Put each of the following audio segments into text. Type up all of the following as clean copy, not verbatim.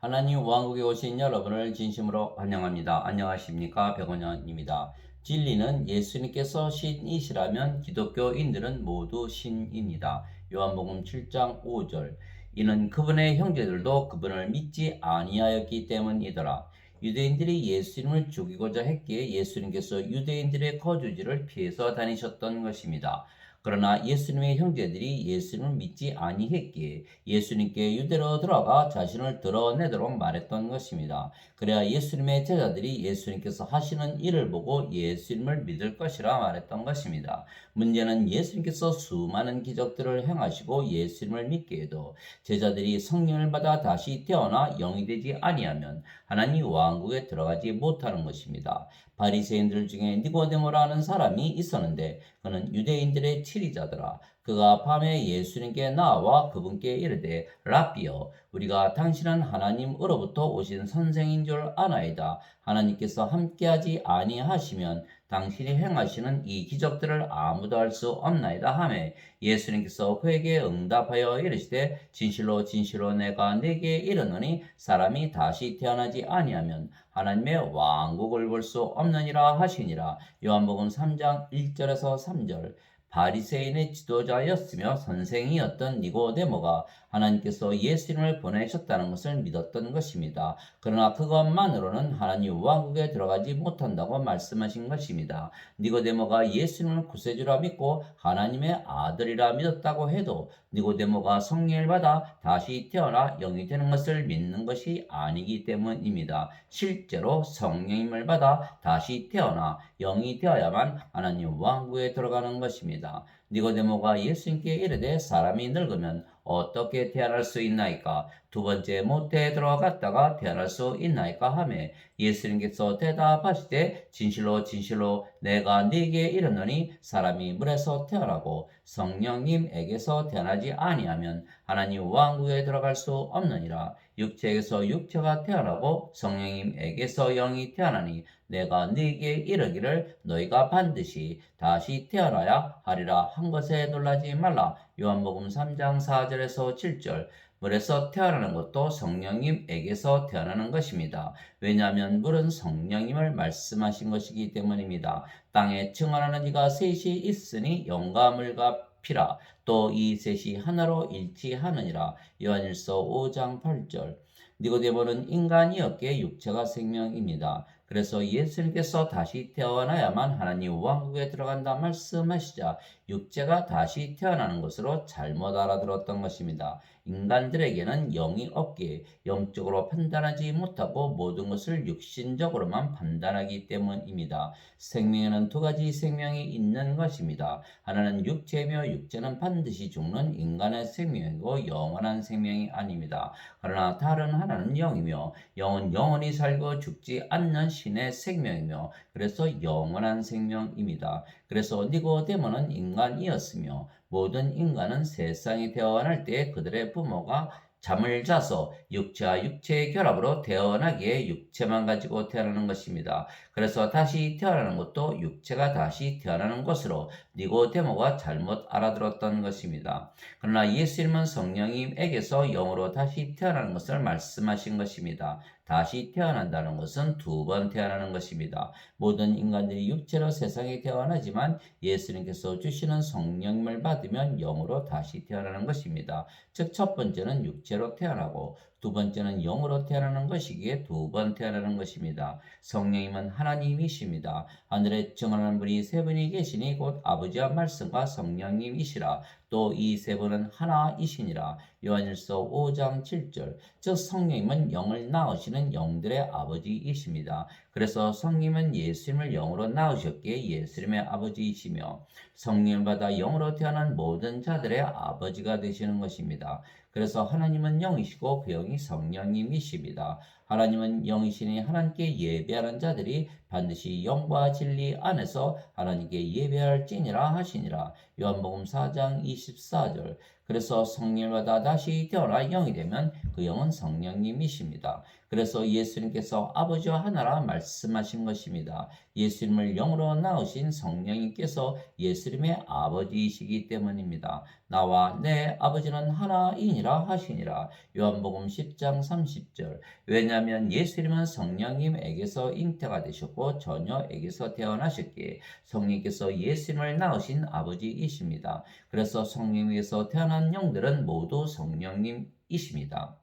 하나님 왕국에 오신 여러분을 진심으로 환영합니다. 안녕하십니까? 백원영입니다. 진리는 예수님께서 신이시라면 기독교인들은 모두 신입니다. 요한복음 7장 5절. 이는 그분의 형제들도 그분을 믿지 아니하였기 때문이더라. 유대인들이 예수님을 죽이고자 했기에 예수님께서 유대인들의 거주지를 피해서 다니셨던 것입니다. 그러나 예수님의 형제들이 예수님을 믿지 아니했기에 예수님께 유대로 들어가 자신을 드러내도록 말했던 것입니다. 그래야 예수님의 제자들이 예수님께서 하시는 일을 보고 예수님을 믿을 것이라 말했던 것입니다. 문제는 예수님께서 수많은 기적들을 행하시고 예수님을 믿게 해도 제자들이 성령을 받아 다시 태어나 영이 되지 아니하면 하나님 왕국에 들어가지 못하는 것입니다. 바리새인들 중에 니고데모라는 사람이 있었는데 그는 유대인들의 치리자더라. 그가 밤에 예수님께 나와 그분께 이르되 랍비여 우리가 당신은 하나님으로부터 오신 선생인 줄 아나이다. 하나님께서 함께하지 아니하시면 당신이 행하시는 이 기적들을 아무도 할 수 없나이다 하매 예수님께서 그에게 응답하여 이르시되 진실로 진실로 내가 네게 이르노니 사람이 다시 태어나지 아니하면 하나님의 왕국을 볼 수 없느니라 하시니라. 요한복음 3장 1절에서 3절. 바리새인의 지도자였으며 선생이었던 니고데모가 하나님께서 예수님을 보내셨다는 것을 믿었던 것입니다. 그러나 그것만으로는 하나님 왕국에 들어가지 못한다고 말씀하신 것입니다. 니고데모가 예수님을 구세주라 믿고 하나님의 아들이라 믿었다고 해도 니고데모가 성령을 받아 다시 태어나 영이 되는 것을 믿는 것이 아니기 때문입니다. 실제로 성령님을 받아 다시 태어나 영이 되어야만 하나님 왕국에 들어가는 것입니다. 니고데모가 예수님께 이르되 사람이 늙으면 어떻게 태어날 수 있나이까? 두 번째 모태에 들어갔다가 태어날 수 있나이까 하매 예수님께서 대답하시되 진실로 진실로 내가 네게 이르노니 사람이 물에서 태어나고 성령님에게서 태어나지 아니하면 하나님 왕국에 들어갈 수 없느니라. 육체에서 육체가 태어나고 성령님에게서 영이 태어나니 내가 네게 이르기를 너희가 반드시 다시 태어나야 하리라 한 것에 놀라지 말라. 요한복음 3장 4절에서 7절. 물에서 태어나는 것도 성령님에게서 태어나는 것입니다. 왜냐하면 물은 성령님을 말씀하신 것이기 때문입니다. 땅에 증언하는 이가 셋이 있으니 영과 물과 피라. 또 이 셋이 하나로 일치하느니라. 요한일서 5장 8절. 니고데모는 인간이었기에 육체가 생명입니다. 그래서 예수님께서 다시 태어나야만 하나님 왕국에 들어간다 말씀하시자 육체가 다시 태어나는 것으로 잘못 알아들었던 것입니다. 인간들에게는 영이 없기에 영적으로 판단하지 못하고 모든 것을 육신적으로만 판단하기 때문입니다. 생명에는 두 가지 생명이 있는 것입니다. 하나는 육체이며 육체는 반드시 죽는 인간의 생명이고 영원한 생명이 아닙니다. 그러나 다른 하나는 영이며 영은 영원히 살고 죽지 않는 신의 생명이며 그래서 영원한 생명입니다. 그래서 니고데모는 인간이었으며 모든 인간은 세상에 태어날 때 그들의 부모가 잠을 자서 육체와 육체의 결합으로 태어나기에 육체만 가지고 태어나는 것입니다. 그래서 다시 태어나는 것도 육체가 다시 태어나는 것으로 니고데모가 잘못 알아들었던 것입니다. 그러나 예수님은 성령님에게서 영으로 다시 태어나는 것을 말씀하신 것입니다. 다시 태어난다는 것은 두 번 태어나는 것입니다. 모든 인간들이 육체로 세상에 태어나지만 예수님께서 주시는 성령님을 받으면 영으로 다시 태어나는 것입니다. 즉 첫 번째는 육체로 태어나고 두 번째는 영으로 태어나는 것이기에 두 번 태어나는 것입니다. 성령님은 하나님이십니다. 하늘에 정하는 분이 세 분이 계시니 곧 아버지와 말씀과 성령님이시라. 또 이 세 분은 하나이시니라. 요한일서 5장 7절. 즉 성령님은 영을 낳으시는 영들의 아버지이십니다. 그래서 성령님은 예수님을 영으로 낳으셨기에 예수님의 아버지이시며 성령을 받아 영으로 태어난 모든 자들의 아버지가 되시는 것입니다. 그래서 하나님은 영이시고 그 영이 성령님이십니다. 하나님은 영이시니 하나님께 예배하는 자들이 반드시 영과 진리 안에서 하나님께 예배할지니라 하시니라. 요한복음 4장 24절. 그래서 성령을 받아 다시 태어나 영이 되면 그 영은 성령님이십니다. 그래서 예수님께서 아버지와 하나라 말씀하신 것입니다. 예수님을 영으로 낳으신 성령님께서 예수님의 아버지이시기 때문입니다. 나와 내 아버지는 하나이니라 하시니라. 요한복음 10장 30절. 왜냐하면 예수님은 성령님에게서 잉태가 되셨고 처녀에게서 태어나셨기에 성령께서 예수님을 낳으신 아버지이십니다. 그래서 성령에게서 태어난 영들은 모두 성령님이십니다.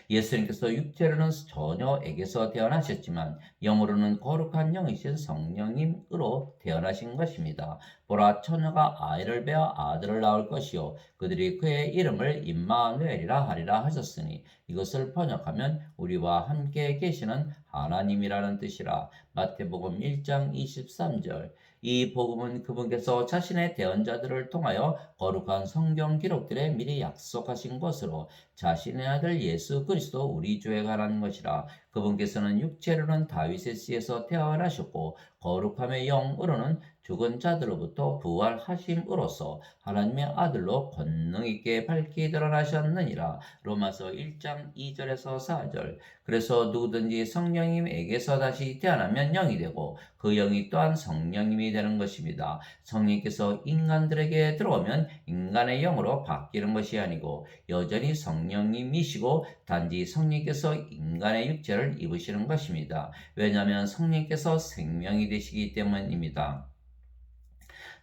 예수님께서 육체로는 처녀에게서 태어나셨지만 영으로는 거룩한 영이신 성령님으로 태어나신 것입니다. 보라, 처녀가 아이를 베어 아들을 낳을 것이요 그들이 그의 이름을 임마누엘이라 하리라 하셨으니 이것을 번역하면 우리와 함께 계시는 하나님이라는 뜻이라. 마태복음 1장 23절. 이 복음은 그분께서 자신의 대언자들을 통하여 거룩한 성경 기록들에 미리 약속하신 것으로 자신의 아들 예수 그리스도 우리 주에 관한 것이라. 그분께서는 육체로는 다윗의 씨에서 태어나셨고 거룩함의 영으로는 죽은 자들로부터 부활하심으로써 하나님의 아들로 권능 있게 밝히 드러나셨느니라. 로마서 1장 2절에서 4절. 그래서 누구든지 성령님에게서 다시 태어나면 영이 되고 그 영이 또한 성령님이 되는 것입니다. 성령께서 인간들에게 들어오면 인간의 영으로 바뀌는 것이 아니고 여전히 성령님이시고 단지 성령께서 인간의 육체를 입으시는 것입니다. 왜냐하면 성령께서 생명이 되시기 때문입니다.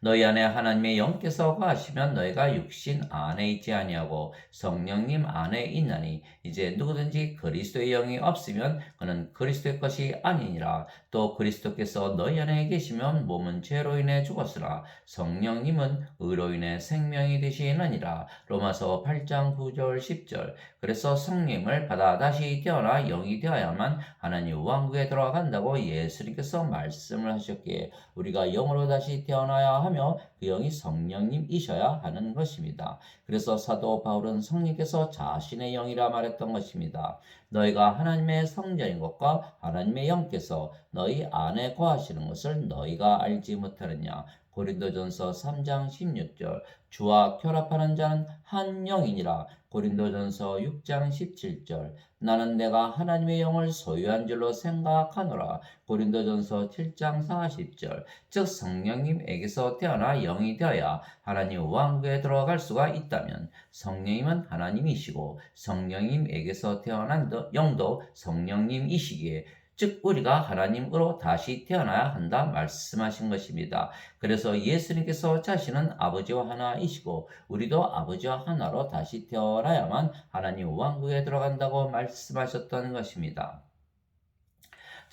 너희 안에 하나님의 영께서 거하시면 너희가 육신 안에 있지 아니하고 성령님 안에 있나니 이제 누구든지 그리스도의 영이 없으면 그는 그리스도의 것이 아니니라. 또 그리스도께서 너희 안에 계시면 몸은 죄로 인해 죽었으나 성령님은 의로 인해 생명이 되시느니라. 로마서 8장 9절 10절. 그래서 성령을 받아 다시 태어나 영이 되어야만 하나님 왕국에 들어간다고 예수님께서 말씀을 하셨기에 우리가 영으로 다시 태어나야 하며 그 영이 성령님이셔야 하는 것입니다. 그래서 사도 바울은 성령께서 자신의 영이라 말했던 것입니다. 너희가 하나님의 성전인 것과 하나님의 영께서 너희 안에 거하시는 것을 너희가 알지 못하느냐. 고린도전서 3장 16절. 주와 결합하는 자는 한 영이니라. 고린도전서 6장 17절. 나는 내가 하나님의 영을 소유한 줄로 생각하노라. 고린도전서 7장 40절. 즉 성령님에게서 태어나 영이 되어야 하나님 왕국에 들어갈 수가 있다면 성령님은 하나님이시고 성령님에게서 태어난 영도 성령님이시기에 즉 우리가 하나님으로 다시 태어나야 한다 말씀하신 것입니다. 그래서 예수님께서 자신은 아버지와 하나이시고 우리도 아버지와 하나로 다시 태어나야만 하나님 왕국에 들어간다고 말씀하셨던 것입니다.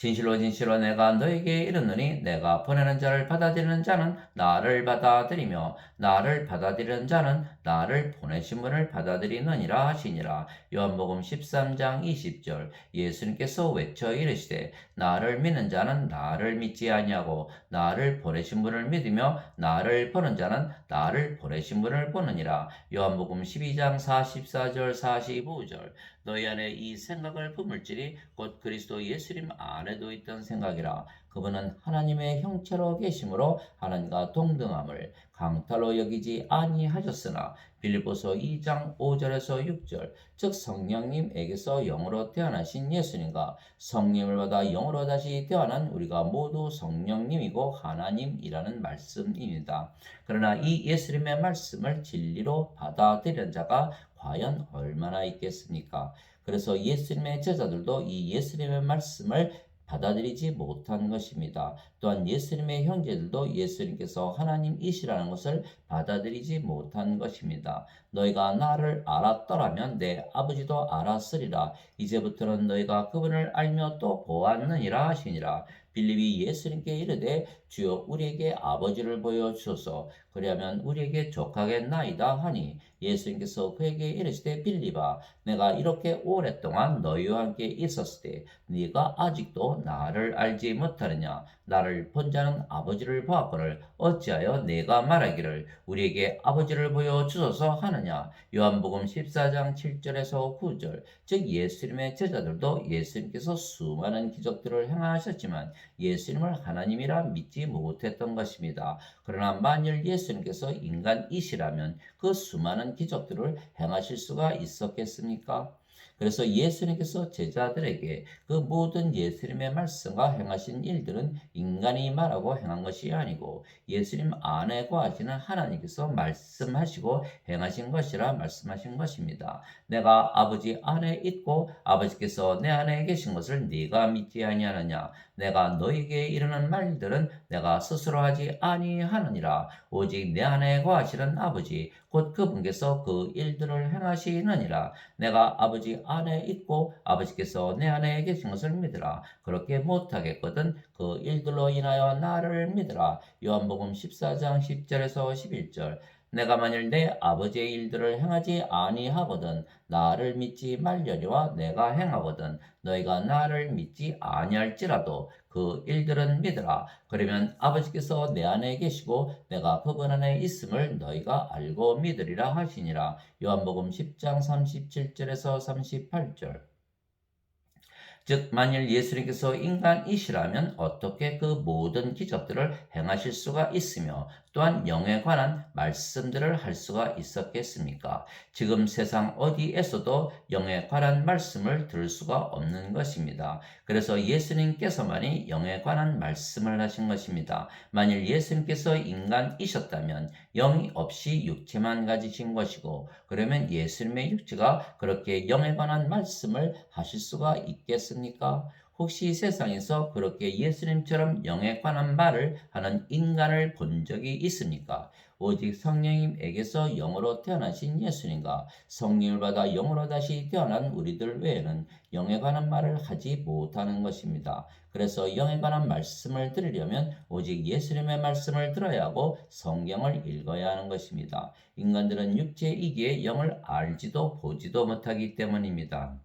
진실로 진실로 내가 너에게 이르노니 내가 보내는 자를 받아들이는 자는 나를 받아들이며 나를 받아들이는 자는 나를 보내신 분을 받아들이느니라 하시니라. 요한복음 13장 20절. 예수님께서 외쳐 이르시되 나를 믿는 자는 나를 믿지 아니하고 나를 보내신 분을 믿으며 나를 보는 자는 나를 보내신 분을 보느니라. 요한복음 12장 44절 45절. 너희 안에 이 생각을 품을지니 곧 그리스도 예수님 안에도 있던 생각이라. 그분은 하나님의 형체로 계심으로 하나님과 동등함을 강탈로 여기지 아니하셨으나 빌립보서 2장 5절에서 6절. 즉 성령님에게서 영으로 태어나신 예수님과 성령을 받아 영으로 다시 태어난 우리가 모두 성령님이고 하나님이라는 말씀입니다. 그러나 이 예수님의 말씀을 진리로 받아들인 자가 과연 얼마나 있겠습니까? 그래서 예수님의 제자들도 이 예수님의 말씀을 받아들이지 못한 것입니다. 또한 예수님의 형제들도 예수님께서 하나님이시라는 것을 받아들이지 못한 것입니다. 너희가 나를 알았더라면 내 아버지도 알았으리라. 이제부터는 너희가 그분을 알며 또 보았느니라 하시니라. 빌립이 예수님께 이르되 주여 우리에게 아버지를 보여주소서 그리하면 우리에게 족하겠나이다 하니 예수님께서 그에게 이르시되 빌립아 내가 이렇게 오랫동안 너희와 함께 있었을 때 네가 아직도 나를 알지 못하느냐. 나를 본 자는 아버지를 보았거늘 어찌하여 내가 말하기를 우리에게 아버지를 보여주소서 하느냐. 요한복음 14장 7절에서 9절. 즉 예수님의 제자들도 예수님께서 수많은 기적들을 행하셨지만 예수님을 하나님이라 믿지 못했던 것입니다. 그러나 만일 예수님께서 인간이시라면 그 수많은 기적들을 행하실 수가 있었겠습니까? 그래서 예수님께서 제자들에게 그 모든 예수님의 말씀과 행하신 일들은 인간이 말하고 행한 것이 아니고 예수님 안에 거하시는 하나님께서 말씀하시고 행하신 것이라 말씀하신 것입니다. 내가 아버지 안에 있고 아버지께서 내 안에 계신 것을 네가 믿지 아니하느냐? 내가 너에게 이르는 말들은 내가 스스로 하지 아니하느니라. 오직 내 안에 거하시는 아버지 곧 그분께서 그 일들을 행하시느니라. 내가 아버지 안에 있고 아버지께서 내 안에 계신 것을 믿으라. 그렇게 못하겠거든 그 일들로 인하여 나를 믿으라. 요한복음 14장 10절에서 11절. 내가 만일 내 아버지의 일들을 행하지 아니하거든 나를 믿지 말려니와 내가 행하거든 너희가 나를 믿지 아니할지라도 그 일들은 믿으라. 그러면 아버지께서 내 안에 계시고 내가 그분 안에 있음을 너희가 알고 믿으리라 하시니라. 요한복음 10장 37절에서 38절. 즉 만일 예수님께서 인간이시라면 어떻게 그 모든 기적들을 행하실 수가 있으며 또한 영에 관한 말씀들을 할 수가 있었겠습니까? 지금 세상 어디에서도 영에 관한 말씀을 들을 수가 없는 것입니다. 그래서 예수님께서만이 영에 관한 말씀을 하신 것입니다. 만일 예수님께서 인간이셨다면 영이 없이 육체만 가지신 것이고 그러면 예수님의 육체가 그렇게 영에 관한 말씀을 하실 수가 있겠습니까? 혹시 세상에서 그렇게 예수님처럼 영에 관한 말을 하는 인간을 본 적이 있습니까? 오직 성령님에게서 영으로 태어나신 예수님과 성령을 받아 영으로 다시 태어난 우리들 외에는 영에 관한 말을 하지 못하는 것입니다. 그래서 영에 관한 말씀을 들으려면 오직 예수님의 말씀을 들어야 하고 성경을 읽어야 하는 것입니다. 인간들은 육체이기에 영을 알지도 보지도 못하기 때문입니다.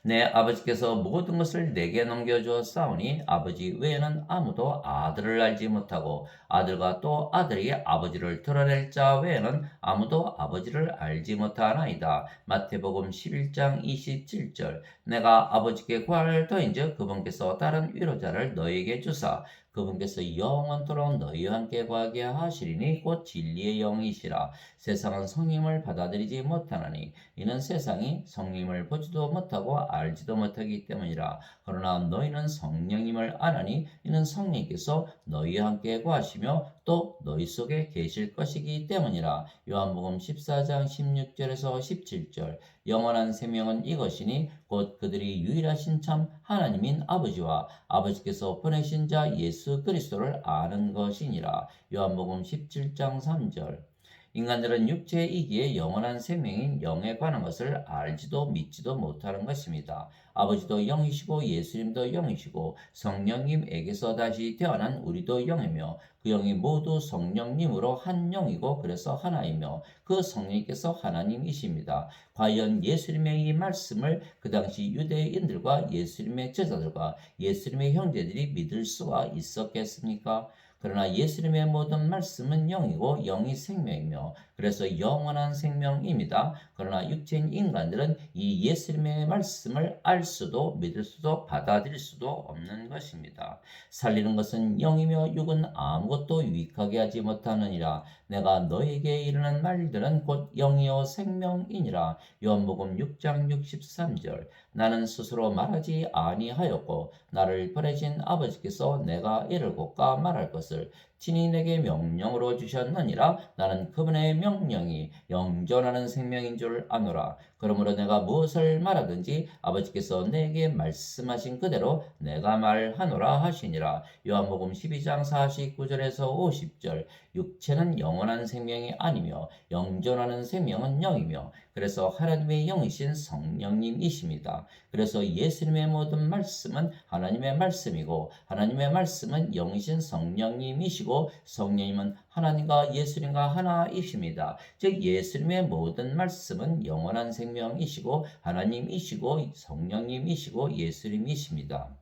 내 아버지께서 모든 것을 내게 넘겨주었사오니 아버지 외에는 아무도 아들을 알지 못하고 아들과 또 아들이 아버지를 드러낼 자 외에는 아무도 아버지를 알지 못하나이다. 마태복음 11장 27절. 내가 아버지께 구할 터인즉 그분께서 다른 위로자를 너희에게 주사 그분께서 영원토록 너희와 함께 거하게 하시리니 곧 진리의 영이시라. 세상은 성령을 받아들이지 못하나니 이는 세상이 성령을 보지도 못하고 알지도 못하기 때문이라. 그러나 너희는 성령님을 아나니 이는 성령께서 너희와 함께 거하시며 또 너희 속에 계실 것이기 때문이라. 요한복음 14장 16절에서 17절. 영원한 생명은 이것이니 곧 그들이 유일하신 참 하나님인 아버지와 아버지께서 보내신 자 예수 그리스도를 아는 것이니라. 요한복음 17장 3절. 인간들은 육체이기에 영원한 생명인 영에 관한 것을 알지도 믿지도 못하는 것입니다. 아버지도 영이시고 예수님도 영이시고 성령님에게서 다시 태어난 우리도 영이며 그 영이 모두 성령님으로 한 영이고 그래서 하나이며 그 성령께서 하나님이십니다. 과연 예수님의 이 말씀을 그 당시 유대인들과 예수님의 제자들과 예수님의 형제들이 믿을 수가 있었겠습니까? 그러나 예수님의 모든 말씀은 영이고 영이 생명이며 그래서 영원한 생명입니다. 그러나 육체인 인간들은 이 예수님의 말씀을 알 수도 믿을 수도 받아들일 수도 없는 것입니다. 살리는 것은 영이며 육은 아무것도 유익하게 하지 못하느니라. 내가 너에게 이르는 말들은 곧 영이요 생명이니라. 요한복음 6장 63절. 나는 스스로 말하지 아니하였고 나를 보내신 아버지께서 내가 이를 곳과 말할 것을 친히 내게 명령으로 주셨느니라. 나는 그분의 명령이 영존하는 생명인 줄 아노라. 그러므로 내가 무엇을 말하든지 아버지께서 내게 말씀하신 그대로 내가 말하노라 하시니라. 요한복음 12장 49절에서 50절. 육체는 영원한 생명이 아니며 영존하는 생명은 영이며 그래서 하나님의 영이신 성령님이십니다. 그래서 예수님의 모든 말씀은 하나님의 말씀이고 하나님의 말씀은 영이신 성령님이시고 성령님은 하나님과 예수님과 하나이십니다. 즉 예수님의 모든 말씀은 영원한 생명이시고 하나님이시고 성령님이시고 예수님이십니다.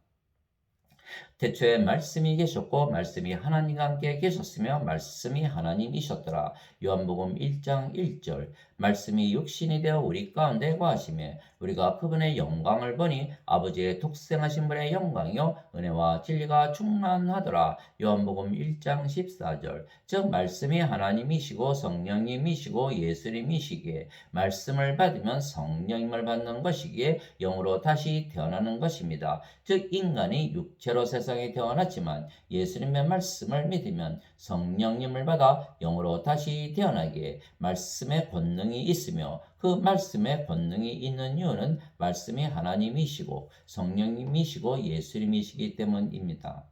태초에 말씀이 계셨고 말씀이 하나님과 함께 계셨으며 말씀이 하나님이셨더라. 요한복음 1장 1절. 말씀이 육신이 되어 우리 가운데 거하시며 우리가 그분의 영광을 보니 아버지의 독생하신 분의 영광이요 은혜와 진리가 충만하더라. 요한복음 1장 14절. 즉 말씀이 하나님이시고 성령님이시고 예수님이시기에 말씀을 받으면 성령님을 받는 것이기에 영으로 다시 태어나는 것입니다. 즉 인간이 육체로 세상에 태어났지만 예수님의 말씀을 믿으면 성령님을 받아 영으로 다시 태어나기에 말씀의 권능이 있으며 그 말씀의 권능이 있는 이유는 말씀이 하나님이시고 성령님이시고 예수님이시기 때문입니다.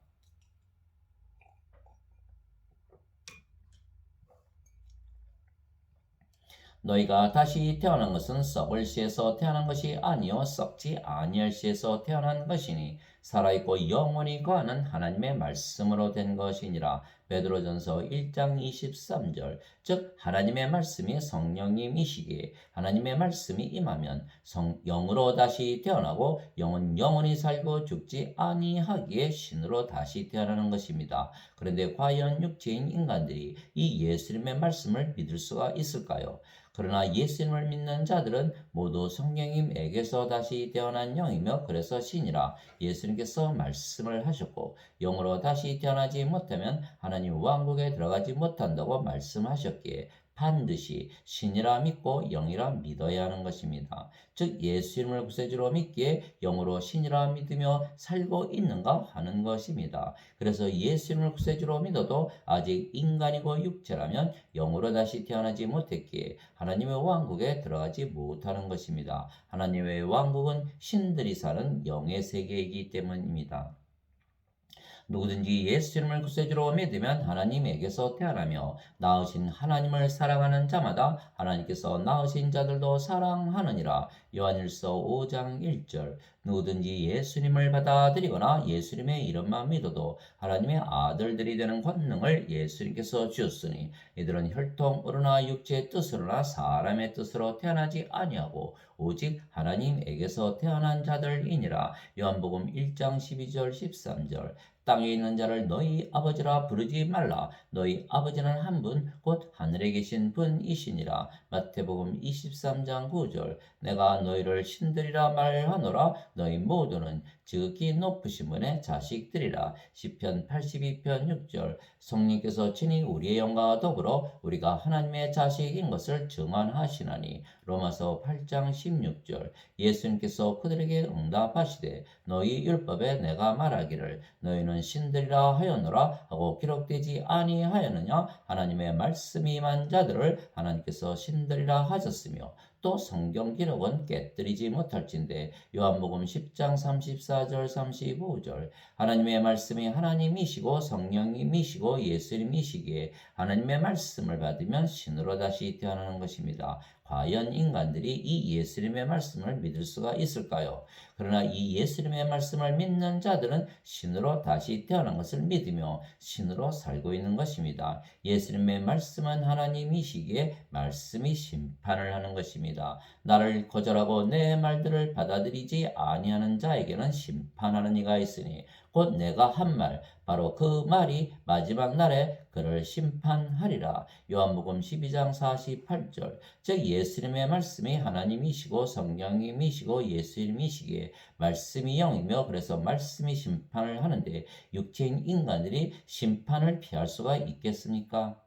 너희가 다시 태어난 것은 썩을 씨에서 태어난 것이 아니요 썩지 아니할 씨에서 태어난 것이니 살아있고 영원히 거하는 하나님의 말씀으로 된 것이니라. 베드로전서 1장 23절. 즉 하나님의 말씀이 성령님이시기에 하나님의 말씀이 임하면 영으로 다시 태어나고 영은 영원히 살고 죽지 아니하기에 신으로 다시 태어나는 것입니다. 그런데 과연 육체인 인간들이 이 예수님의 말씀을 믿을 수가 있을까요? 그러나 예수님을 믿는 자들은 모두 성령님에게서 다시 태어난 영이며 그래서 신이라. 예수님께서 말씀을 하셨고 영으로 다시 태어나지 못하면 하나님 왕국에 들어가지 못한다고 말씀하셨기에 반드시 신이라 믿고 영이라 믿어야 하는 것입니다. 즉 예수님을 구세주로 믿기에 영으로 신이라 믿으며 살고 있는가 하는 것입니다. 그래서 예수님을 구세주로 믿어도 아직 인간이고 육체라면 영으로 다시 태어나지 못했기에 하나님의 왕국에 들어가지 못하는 것입니다. 하나님의 왕국은 신들이 사는 영의 세계이기 때문입니다. 누구든지 예수님을 구세주로 믿으면 하나님에게서 태어나며 낳으신 하나님을 사랑하는 자마다 하나님께서 낳으신 자들도 사랑하느니라. 요한일서 5장 1절. 누구든지 예수님을 받아들이거나 예수님의 이름만 믿어도 하나님의 아들들이 되는 권능을 예수님께서 주었으니 이들은 혈통으로나 육체의 뜻으로나 사람의 뜻으로 태어나지 아니하고 오직 하나님에게서 태어난 자들이니라. 요한복음 1장 12절 13절. 땅에 있는 자를 너희 아버지라 부르지 말라. 너희 아버지는 한 분, 곧 하늘에 계신 분이시니라. 마태복음 23장 9절. 내가 너희를 신들이라 말하노라. 너희 모두는 지극히 높으신 분의 자식들이라. 시편 82편 6절. 성령께서 친히 우리의 영과 더불어 우리가 하나님의 자식인 것을 증언하시나니. 로마서 8장 16절. 예수님께서 그들에게 응답하시되 너희 율법에 내가 말하기를 너희는 신들이라 하였노라 하고 기록되지 아니하였느냐. 하나님의 말씀이 임한 자들을 하나님께서 신들이라 하셨으며 또 성경 기록은 깨뜨리지 못할진대. 요한복음 10장 34절 35절. 하나님의 말씀이 하나님이시고 성령님이시고 예수님이시기에 하나님의 말씀을 받으면 신으로 다시 태어나는 것입니다. 과연 인간들이 이 예수님의 말씀을 믿을 수가 있을까요? 그러나 이 예수님의 말씀을 믿는 자들은 신으로 다시 태어난 것을 믿으며 신으로 살고 있는 것입니다. 예수님의 말씀은 하나님이시기에 말씀이 심판을 하는 것입니다. 나를 거절하고 내 말들을 받아들이지 아니하는 자에게는 심판하는 이가 있으니 곧 내가 한 말 바로 그 말이 마지막 날에 그를 심판하리라. 요한복음 12장 48절. 즉 예수님의 말씀이 하나님이시고 성령님이시고 예수님이시기에 말씀이 영이며 그래서 말씀이 심판을 하는데 육체인 인간들이 심판을 피할 수가 있겠습니까?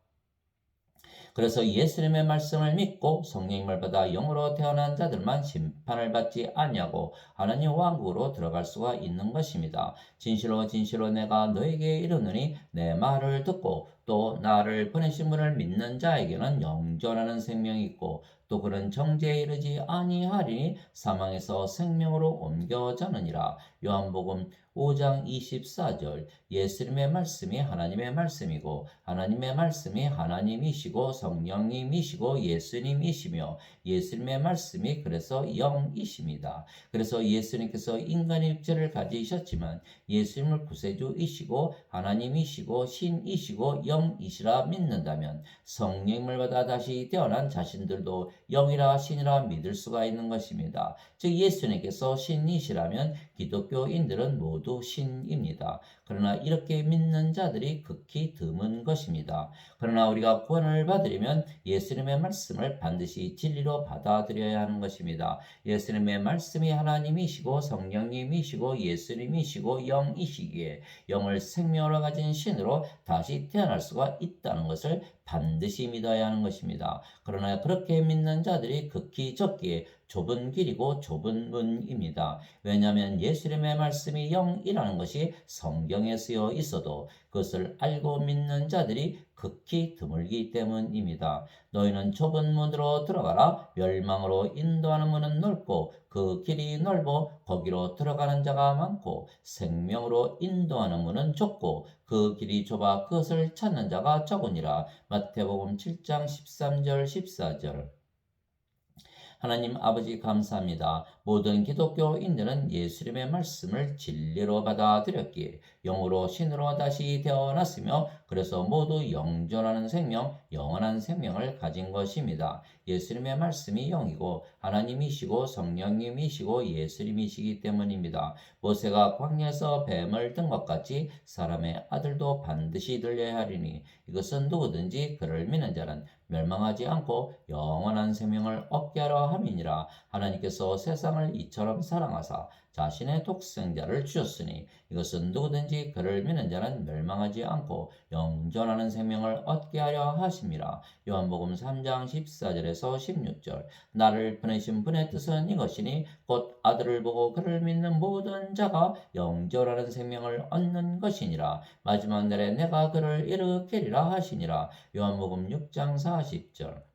그래서 예수님의 말씀을 믿고 성령님을 받아 영으로 태어난 자들만 심판을 받지 아니하고 하나님 왕국으로 들어갈 수가 있는 것입니다. 진실로 진실로 내가 너에게 이르노니 내 말을 듣고 또 나를 보내신 분을 믿는 자에게는 영존하는 생명이 있고 또 그런 정죄에 이르지 아니하리니 사망에서 생명으로 옮겨자느니라. 요한복음 5장 24절. 예수님의 말씀이 하나님의 말씀이고 하나님의 말씀이 하나님이시고 성령님이시고 예수님이시며 예수님의 말씀이 그래서 영이십니다. 그래서 예수님께서 인간의 육체를 가지셨지만 예수님을 구세주이시고 하나님이시고 신이시고 영이시라 믿는다면 성령을 받아 다시 태어난 자신들도 영이라 신이라 믿을 수가 있는 것입니다. 즉 예수님께서 신이시라면 기독교인들은 모두 신입니다. 그러나 이렇게 믿는 자들이 극히 드문 것입니다. 그러나 우리가 구원을 받으려면 예수님의 말씀을 반드시 진리로 받아들여야 하는 것입니다. 예수님의 말씀이 하나님이시고 성령님이시고 예수님이시고 영이시기에 영을 생명으로 가진 신으로 다시 태어날 수가 있다는 것을 반드시 믿어야 하는 것입니다. 그러나 그렇게 믿는 자들이 극히 적기에 좁은 길이고 좁은 문입니다. 왜냐하면 예수님의 말씀이 영이라는 것이 성경에 쓰여 있어도 그것을 알고 믿는 자들이 극히 드물기 때문입니다. 너희는 좁은 문으로 들어가라. 멸망으로 인도하는 문은 넓고 그 길이 넓어 거기로 들어가는 자가 많고 생명으로 인도하는 문은 좁고 그 길이 좁아 그것을 찾는 자가 적으니라. 마태복음 7장 13절 14절. 하나님 아버지 감사합니다. 모든 기독교인들은 예수님의 말씀을 진리로 받아들였기에 영으로 신으로 다시 태어났으며 그래서 모두 영존하는 생명, 영원한 생명을 가진 것입니다. 예수님의 말씀이 영이고 하나님이시고 성령님이시고 예수님이시기 때문입니다. 모세가 광야에서 뱀을 든 것 같이 사람의 아들도 반드시 들려야 하리니 이것은 누구든지 그를 믿는 자는 멸망하지 않고 영원한 생명을 얻게 하려 함이니라. 하나님께서 세상을 이처럼 사랑하사 자신의 독생자를 주셨으니 이것은 누구든지 그를 믿는 자는 멸망하지 않고 영존하는 생명을 얻게 하려 하심이라. 요한복음 3장 14절에서 16절. 나를 보내신 분의 뜻은 이것이니 곧 아들을 보고 그를 믿는 모든 자가 영존하는 생명을 얻는 것이니라. 마지막 날에 내가 그를 일으키리라 하시니라. 요한복음 6장 40절.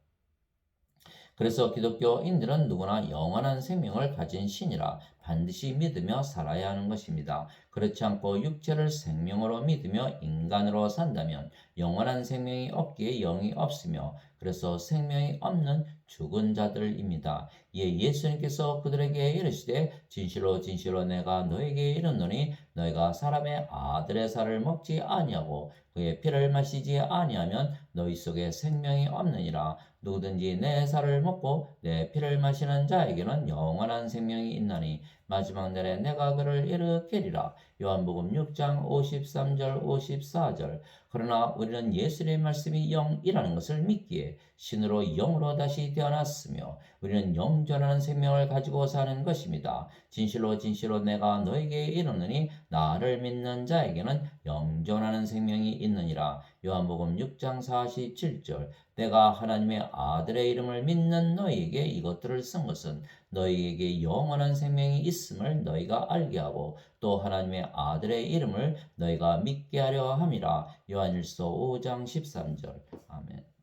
그래서 기독교인들은 누구나 영원한 생명을 가진 신이라 반드시 믿으며 살아야 하는 것입니다. 그렇지 않고 육체를 생명으로 믿으며 인간으로 산다면 영원한 생명이 없기에 영이 없으며 그래서 생명이 없는 죽은 자들입니다. 이에 예수님께서 그들에게 이르시되 진실로 진실로 내가 너에게 이르노니 너희가 사람의 아들의 살을 먹지 아니하고 그의 피를 마시지 아니하면 너희 속에 생명이 없느니라. 누구든지 내 살을 먹고 내 피를 마시는 자에게는 영원한 생명이 있나니 마지막 날에 내가 그를 일으키리라. 요한복음 6장 53절 54절. 그러나 우리는 예수님의 말씀이 영이라는 것을 믿기에 신으로 영으로 다시 태어났으며 우리는 영존하는 생명을 가지고 사는 것입니다. 진실로 진실로 내가 너에게 이르노니 나를 믿는 자에게는 영존하는 생명이 있느니라. 요한복음 6장 47절. 내가 하나님의 아들의 이름을 믿는 너희에게 이것들을 쓴 것은 너희에게 영원한 생명이 있음을 너희가 알게 하고 또 하나님의 아들의 이름을 너희가 믿게 하려 함이라. 요한일서 5장 13절. 아멘.